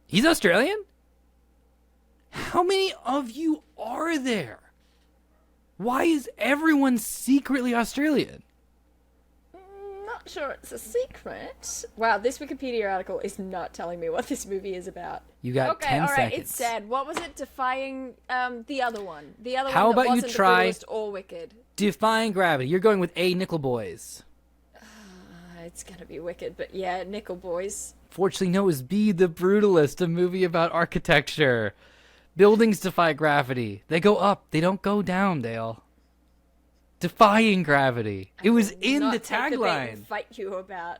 He's Australian? How many of you are there? Why is everyone secretly Australian? Not sure it's a secret. Wow, this Wikipedia article is not telling me what this movie is about. You got Okay, 10 all right, seconds. it's sad. What was it? Defying the other one. The other How one that about you wasn't try- The Brutalist or Wicked. Defying Gravity. You're going with A. Nickel Boys. It's gonna be Wicked, but yeah, Nickel Boys. Fortunately, no, is B. The Brutalist, a movie about architecture. Buildings defy gravity. They go up. They don't go down, Dale. Defying gravity. It was in Not the take the bait tagline. and fight you about.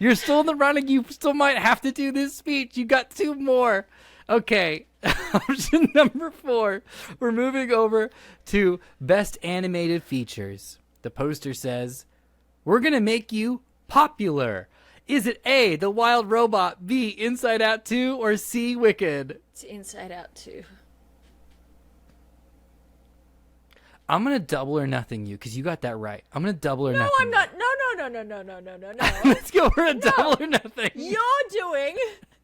You're still in the running. You still might have to do this speech. You got 2 more. Okay. Option number 4. We're moving over to Best Animated Features. The poster says, we're going to make you popular. Is it A, The Wild Robot, B, Inside Out 2, or C, Wicked? It's Inside Out too. I'm going to double or nothing you because you got that right. I'm going to double or nothing. No, I'm you. not. No. Let's go for a double or nothing. You're doing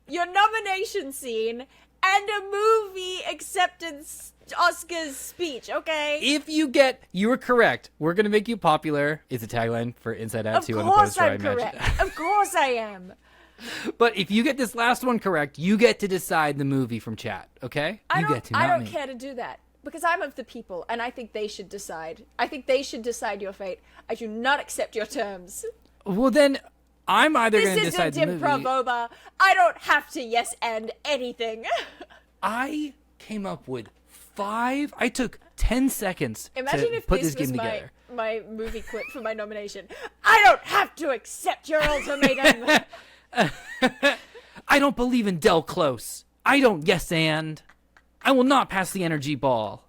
your nomination scene and a movie acceptance Oscars speech, okay? If you were correct. We're going to make you popular is the tagline for Inside Out Of 2 on the course poster, I I'm imagine. correct. Of course I am. But if you get this last one correct, you get to decide the movie from chat, okay? I You don't, get to, I not don't me. care to do that because I'm of the people and I think they should decide. I think they should decide your fate. I do not accept your terms. Well, then I'm either This going to isn't decide the movie. improv, Oba. I don't have to yes and anything. I came up with 5. I took 10 seconds Imagine to if put this this game was together. my movie clip for my nomination. I don't have to accept your ultimatum. I don't believe in Del Close. I don't yes and. I will not pass the energy ball.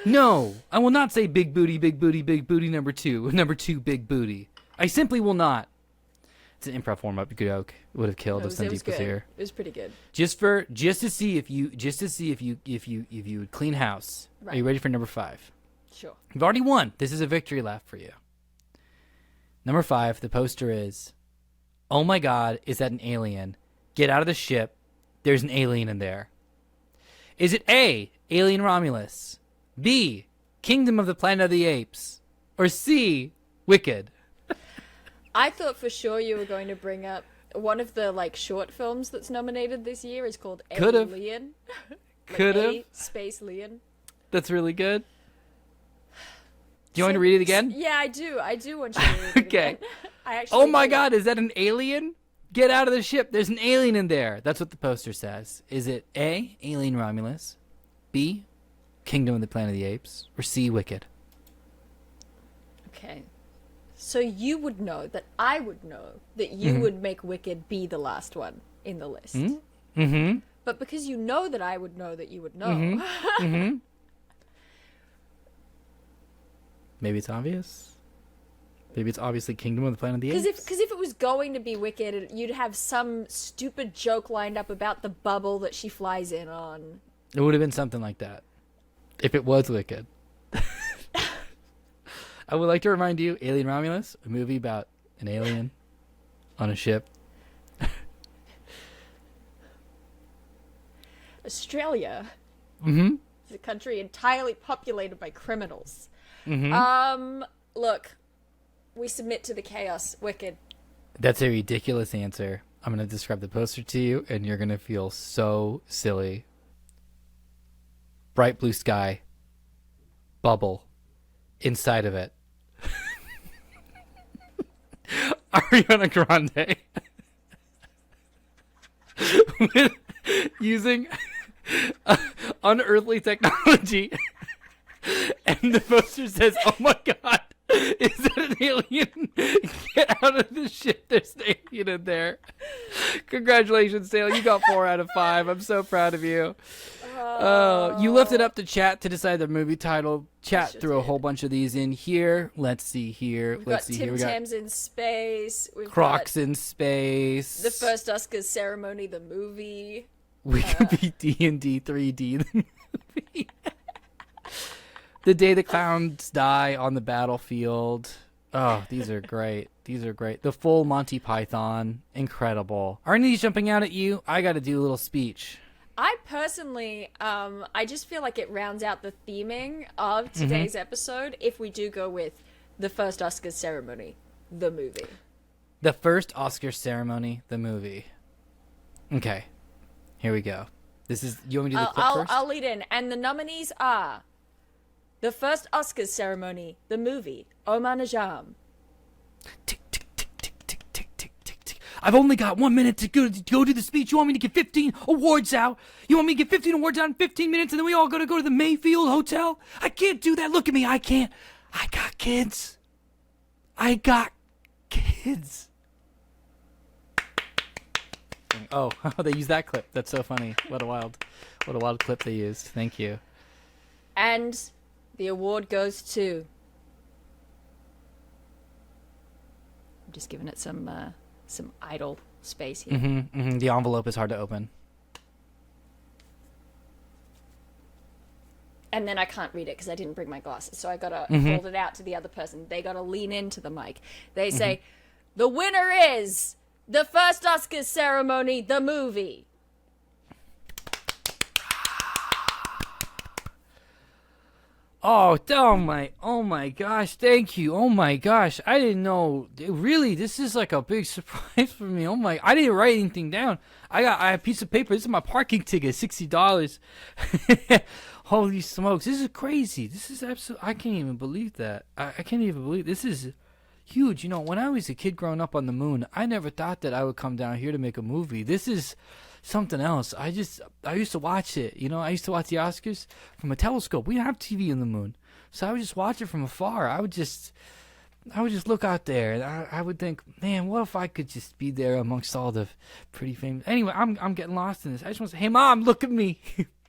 No, I will not say big booty, number 2, number 2, big booty. I simply will not. It's an improv form up joke. It would have killed if It was Sandeep was good. here. It was pretty good. Just to see if you would clean house. Are you Right. ready for number 5? Sure. You've already won. This is a victory lap for you. Number 5, the poster is, oh my god, is that an alien? Get out of the ship. There's an alien in there. Is it A, Alien Romulus, B, Kingdom of the Planet of the Apes, or C, Wicked? I thought for sure you were going to bring up one of the short films that's nominated this year is called Could've. Alien. Could've. Space Leon. That's really good. Do you want me to read it again? Yeah, I do. I do want you to read it Okay. again. I actually Oh my do. god, is that an alien? Get out of the ship. There's an alien in there. That's what the poster says. Is it A, Alien Romulus, B, Kingdom of the Planet of the Apes, or C, Wicked? Okay. So you would know that I would know that you would make Wicked be the last one in the list. Mm-hmm. But because you know that I would know that you would know. Mm-hmm. Maybe it's obvious. Maybe it's obviously Kingdom of the Planet of the Apes. Because if it was going to be Wicked, you'd have some stupid joke lined up about the bubble that she flies in on. It would have been something like that. If it was Wicked. I would like to remind you, Alien Romulus, a movie about an alien on a ship. Australia Mm-hmm. is a country entirely populated by criminals. Mm-hmm. Look, we submit to the chaos. Wicked. That's a ridiculous answer. I'm going to describe the poster to you, and you're going to feel so silly. Bright blue sky. Bubble. Inside of it. Ariana Grande. using unearthly technology. And the poster says, "Oh my God, is that an alien? Get out of the ship. There's an alien in there." Congratulations, Dael. You got 4 out of 5. I'm so proud of you. You left it up to chat to decide the movie title. Chat threw a whole bunch of these in here. Let's see here. We've got Tim Tams in space. We've Crocs got in space. the first Oscars ceremony, the movie. We could be D&D 3D, the movie. The day the clowns die on the battlefield. Oh, these are great. These are great. The full Monty Python. Incredible. Are any of these jumping out at you? I got to do a little speech. I personally, I just feel like it rounds out the theming of today's episode if we do go with the first Oscars ceremony, the movie. The first Oscar ceremony, the movie. Okay. Here we go. This is, you want me to do the clip first? I'll lead in. And the nominees are the first Oscars ceremony, the movie, Omar Najam. Tick, tick, tick, tick, tick, tick, tick, tick, tick. I've only got 1 minute to go to the speech. You want me to get 15 awards out? You want me to get 15 awards out in 15 minutes and then we all got to go to the Mayfield Hotel? I can't do that. Look at me. I can't. I got kids. I got kids. Oh, they used that clip. That's so funny. What a wild clip they used. Thank you. And the award goes to... I'm just giving it some idle space here. The envelope is hard to open. And then I can't read it because I didn't bring my glasses. So I got to hold it out to the other person. They got to lean into the mic. They say, the winner is the first Oscars ceremony, the movie. Oh my gosh, thank you. Oh my gosh, I didn't know. Really, this is like a big surprise for me. I didn't write anything down. I have a piece of paper. This is my parking ticket, $60. Holy smokes, this is crazy. This is absolutely, I can't even believe that. I can't even believe this is huge. You know, when I was a kid growing up on the moon, I never thought that I would come down here to make a movie. This is something else. I used to watch it. You know, I used to watch the Oscars from a telescope. We didn't have TV in the moon, so I would just watch it from afar. I would just look out there, and I would think, man, what if I could just be there amongst all the pretty famous. Anyway, I'm getting lost in this. I just want to say, hey, Mom, look at me.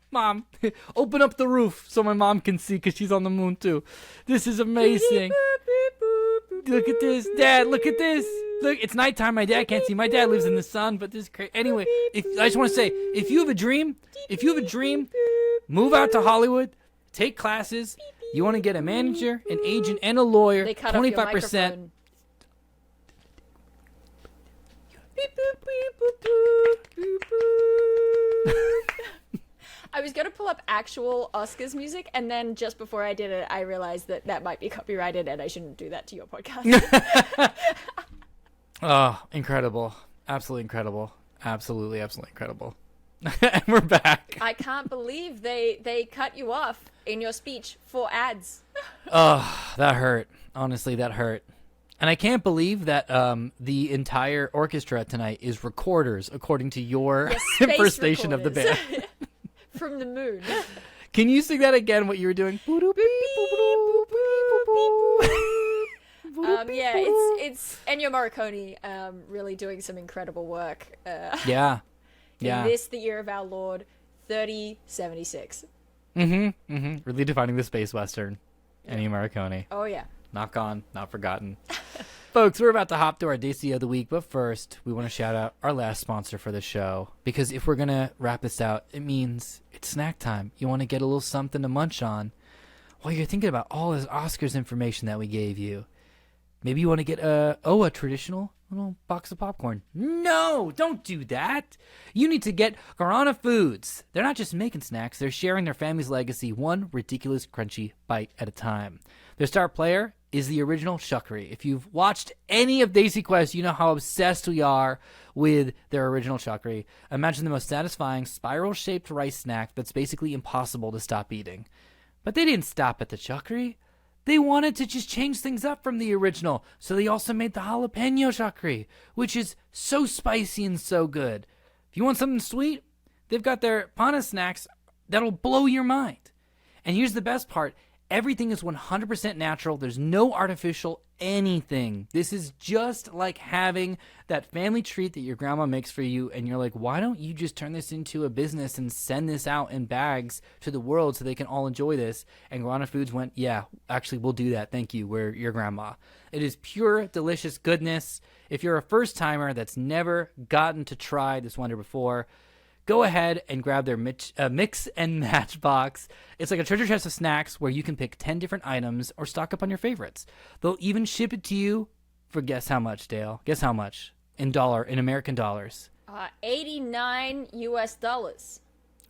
Mom, open up the roof so my mom can see because she's on the moon too. This is amazing. Look at this, Dad. Look at this. Look, it's nighttime. My dad can't see. My dad lives in the sun, but this is crazy. Anyway, I just want to say, if you have a dream, move out to Hollywood, take classes. You want to get a manager, an agent, and a lawyer. They cut 25%. I was going to pull up actual Oscars music, and then just before I did it, I realized that might be copyrighted, and I shouldn't do that to your podcast. Oh, incredible. Absolutely incredible. Absolutely incredible. And we're back. I can't believe they cut you off in your speech for ads. Oh, that hurt. Honestly, that hurt. And I can't believe that the entire orchestra tonight is recorders, according to your impersonation of the band. From the moon. Can you sing that again, what you were doing? Yeah, it's Ennio Morricone really doing some incredible work. Yeah. In this, the year of our Lord, 3076. Really defining the space western. Ennio Morricone. Oh, yeah. Not gone, not forgotten. Folks, we're about to hop to our Desi of the week, but first, we want to shout out our last sponsor for the show. Because if we're going to wrap this out, it means it's snack time. You want to get a little something to munch on while you're thinking about all this Oscars information that we gave you. Maybe you want to get a traditional little box of popcorn. No, don't do that. You need to get Guarana Foods. They're not just making snacks, they're sharing their family's legacy one ridiculous crunchy bite at a time. Their star player is the original Shuckery. If you've watched any of Daisy Quest, you know how obsessed we are with their original Shuckery. Imagine the most satisfying spiral-shaped rice snack that's basically impossible to stop eating. But they didn't stop at the Shuckery. They wanted to just change things up from the original, so they also made the jalapeno Shuckery, which is so spicy and so good. If If you want something sweet, they've got their pana snacks that'll blow your mind. And here's the best part. Everything is 100% natural. There's no artificial anything. This is just like having that family treat that your grandma makes for you, and you're like, why don't you just turn this into a business and send this out in bags to the world so they can all enjoy this? And Guarana Foods went, yeah, actually, we'll do that. Thank you. We're your grandma. It is pure, delicious goodness. If you're a first-timer that's never gotten to try this wonder before, go ahead and grab their mix and match box. It's like a treasure chest of snacks where you can pick 10 different items or stock up on your favorites. They'll even ship it to you for guess how much, Dale? Guess how much? In American dollars. $89 US.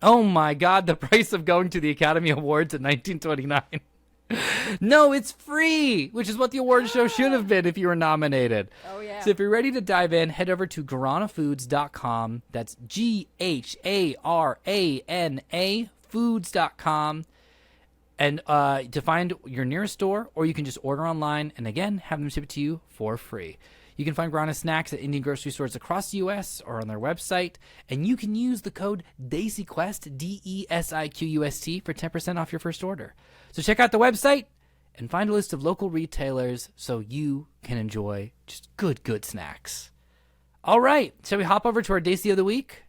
Oh my God, the price of going to the Academy Awards in 1929. No, it's free, which is what the award show should have been if you were nominated. Oh, yeah. So if you're ready to dive in, head over to guaranafoods.com. That's GHARANA foods.com. And to find your nearest store, or you can just order online and again, have them ship it to you for free. You can find Guarana snacks at Indian grocery stores across the U.S. or on their website. And you can use the code DESIQUEST, DESIQUST, for 10% off your first order. So check out the website and find a list of local retailers so you can enjoy just good snacks. All right. Shall we hop over to our Desi of the Week?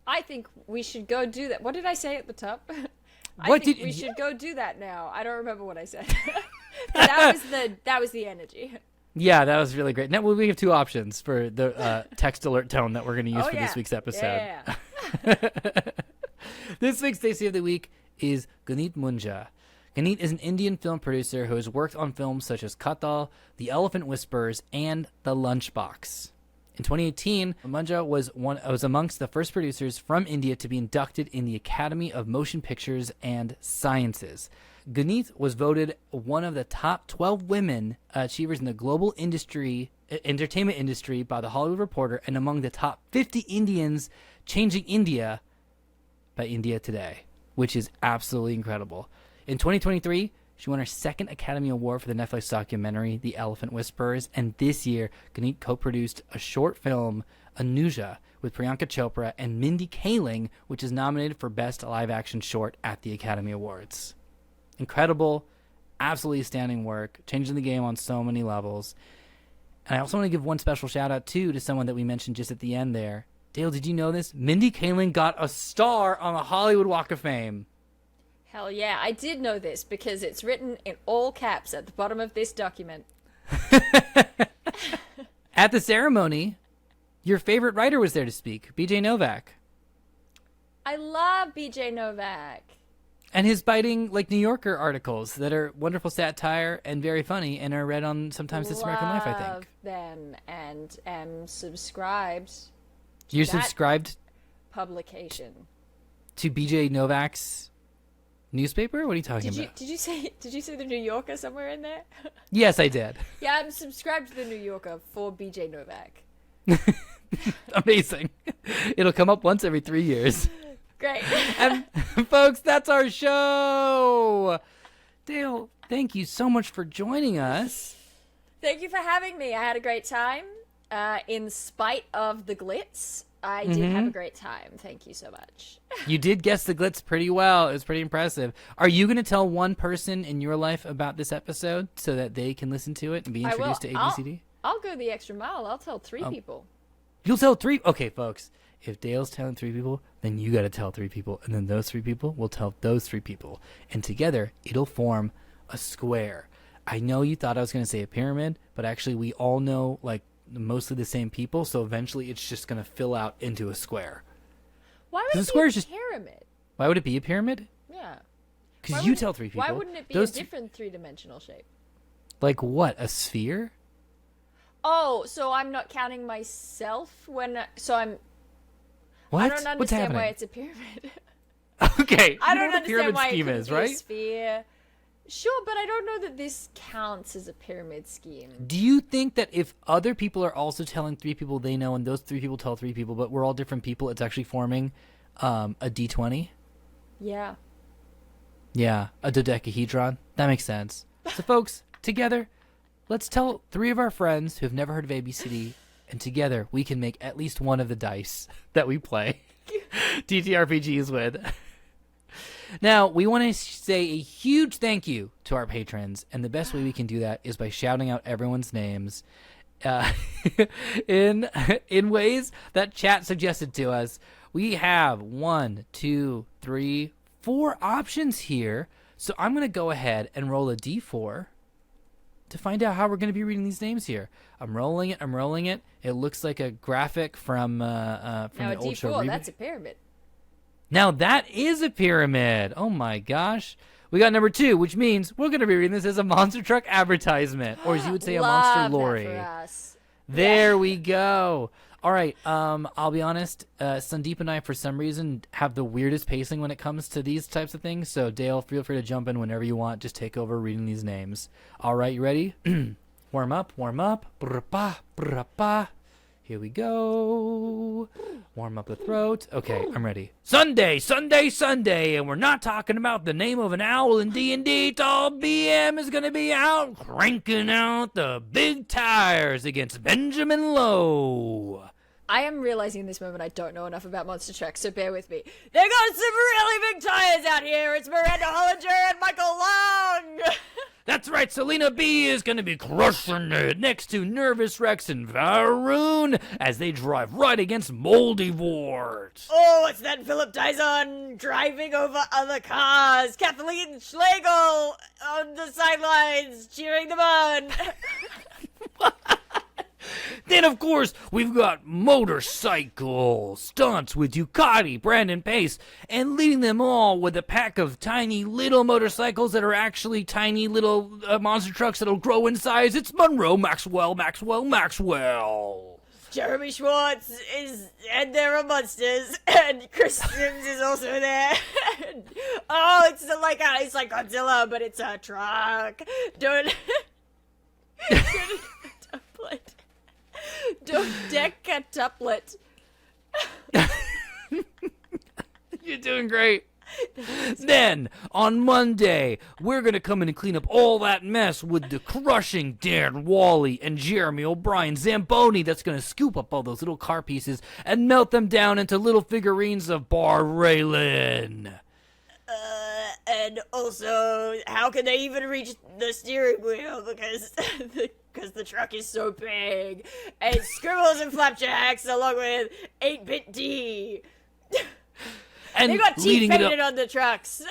I think we should go do that. What did I say at the top? We should go do that now. I don't remember what I said. that was the energy. Yeah, that was really great. Now we have two options for the text alert tone that we're going to use for this week's episode. Yeah. This week's Desi of the Week is Guneet Munjal. Guneet is an Indian film producer who has worked on films such as Katal, The Elephant Whisperers, and The Lunchbox. In 2018, Munjal was amongst the first producers from India to be inducted in the Academy of Motion Pictures and Sciences. Guneet was voted one of the top 12 women achievers in the global entertainment industry by The Hollywood Reporter, and among the top 50 Indians changing India by India Today, which is absolutely incredible. In 2023, she won her second Academy Award for the Netflix documentary The Elephant Whisperers, and this year, Guneet co-produced a short film, Anuja, with Priyanka Chopra and Mindy Kaling, which is nominated for Best Live-Action Short at the Academy Awards. Incredible, absolutely astounding work, changing the game on so many levels. And I also want to give one special shout-out, too, to someone that we mentioned just at the end there. Dale, did you know this? Mindy Kaling got a star on the Hollywood Walk of Fame. Hell yeah, I did know this because it's written in all caps at the bottom of this document. At the ceremony, your favorite writer was there to speak, B.J. Novak. I love B.J. Novak. And his biting, New Yorker articles that are wonderful satire and very funny and are read on sometimes This American Life, I think. Love them and am subscribed. You're subscribed publication to B.J. Novak's newspaper? What are you talking about? Did you say the New Yorker somewhere in there? Yes, I did. Yeah, I'm subscribed to the New Yorker for B.J. Novak. Amazing. It'll come up once every 3 years. Great. And folks, that's our show. Dale, thank you so much for joining us. Thank you for having me. I had a great time. In spite of the glitz, I did have a great time. Thank you so much. You did guess the glitz pretty well. It was pretty impressive. Are you going to tell one person in your life about this episode so that they can listen to it and be introduced to ABCD? I'll go the extra mile. I'll tell 3 people. You'll tell 3? Okay, folks. If Dale's telling 3 people, then you got to tell 3 people. And then those 3 people will tell those 3 people. And together, it'll form a square. I know you thought I was going to say a pyramid, but actually we all know, mostly the same people. So eventually it's just going to fill out into a square. Why would it be a pyramid? Why would it be a pyramid? Yeah. Because you tell 3 people. Why wouldn't it be a different 3-dimensional shape? Like what? A sphere? Oh, so I'm not counting myself when... What? I don't understand why it's a pyramid. Okay. I don't understand why it scheme could is, be right? a sphere. Sure, but I don't know that this counts as a pyramid scheme. Do you think that if other people are also telling 3 people they know and those 3 people tell 3 people, but we're all different people, it's actually forming a D20? Yeah. Yeah, a dodecahedron. That makes sense. So, folks, together, let's tell 3 of our friends who have never heard of ABCD and together we can make at least one of the dice that we play TTRPGs with. Now, we want to say a huge thank you to our patrons, and the best way we can do that is by shouting out everyone's names in ways that chat suggested to us. We have 1, 2, 3, 4 options here, so I'm going to go ahead and roll a d4 to find out how we're going to be reading these names here. I'm rolling it. It looks like a graphic from now the a old show. D4, that's a pyramid. Now that is a pyramid. Oh my gosh. We got number 2, which means we're going to be reading this as a monster truck advertisement, or as you would say, a monster lorry. That for us. There we go. All right. I'll be honest. Sandeep and I, for some reason, have the weirdest pacing when it comes to these types of things. So Dale, feel free to jump in whenever you want. Just take over reading these names. All right. You ready? Warm up. Brr-pa, brr-pa. Here we go. Warm up the throat. Okay, I'm ready. Sunday, and we're not talking about the name of an owl in D&D. Tall BM is going to be out cranking out the big tires against Benjamin Lowe. I am realizing in this moment I don't know enough about monster trucks, so bear with me. They got some really big tires out here. It's Miranda Hollinger and Michael Long. That's right, Selena B is going to be crushing it next to Nervous Rex and Varun as they drive right against Moldivort. Oh, what's that Philip Dyson driving over other cars? Kathleen Schlegel on the sidelines cheering them on. Then, of course, we've got motorcycle stunts with Ducati, Brandon Pace, and leading them all with a pack of tiny little motorcycles that are actually tiny little monster trucks that'll grow in size. It's Monroe Maxwell. Jeremy Schwartz and there are monsters, and Chris Sims is also there. Oh, it's like Godzilla, but it's a truck. Don't decatuplet. You're doing great. Then, on Monday, we're going to come in and clean up all that mess with the crushing Darren Wally and Jeremy O'Brien Zamboni that's going to scoop up all those little car pieces and melt them down into little figurines of Bar Raylan. And also, how can they even reach the steering wheel because the truck is so big? And Scribbles and Flapjacks along with 8-Bit D. And they got teeth painted on the trucks.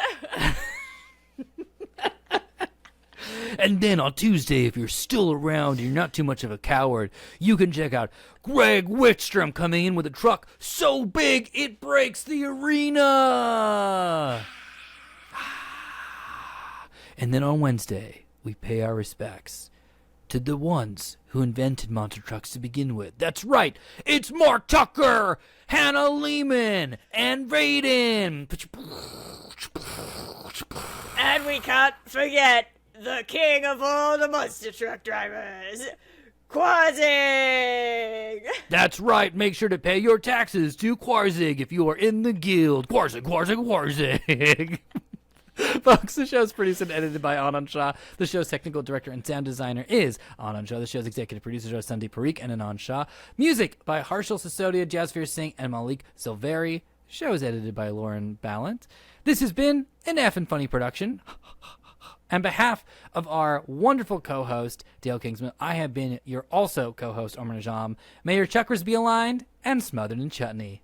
And then on Tuesday, if you're still around and you're not too much of a coward, you can check out Greg Wickstrom coming in with a truck so big it breaks the arena. And then on Wednesday, we pay our respects to the ones who invented monster trucks to begin with. That's right, it's Mark Tucker, Hannah Lehman, and Vaden. And we can't forget the king of all the monster truck drivers, Quarzig! That's right, make sure to pay your taxes to Quarzig if you are in the guild. Quarzig. Folks, the show's produced and edited by Anand Shah. The show's technical director and sound designer is Anand Shah. The show's executive producers are Sandeep Parikh and Anand Shah. Music by Harshal Sisodia, Jasveer Singh, and Malik Silveri. The show is edited by Lauren Ballant. This has been an EffinFunny production. On behalf of our wonderful co-host, Dael Kingsmill, I have been your also co-host, Omar Najam. May your chakras be aligned and smothered in chutney.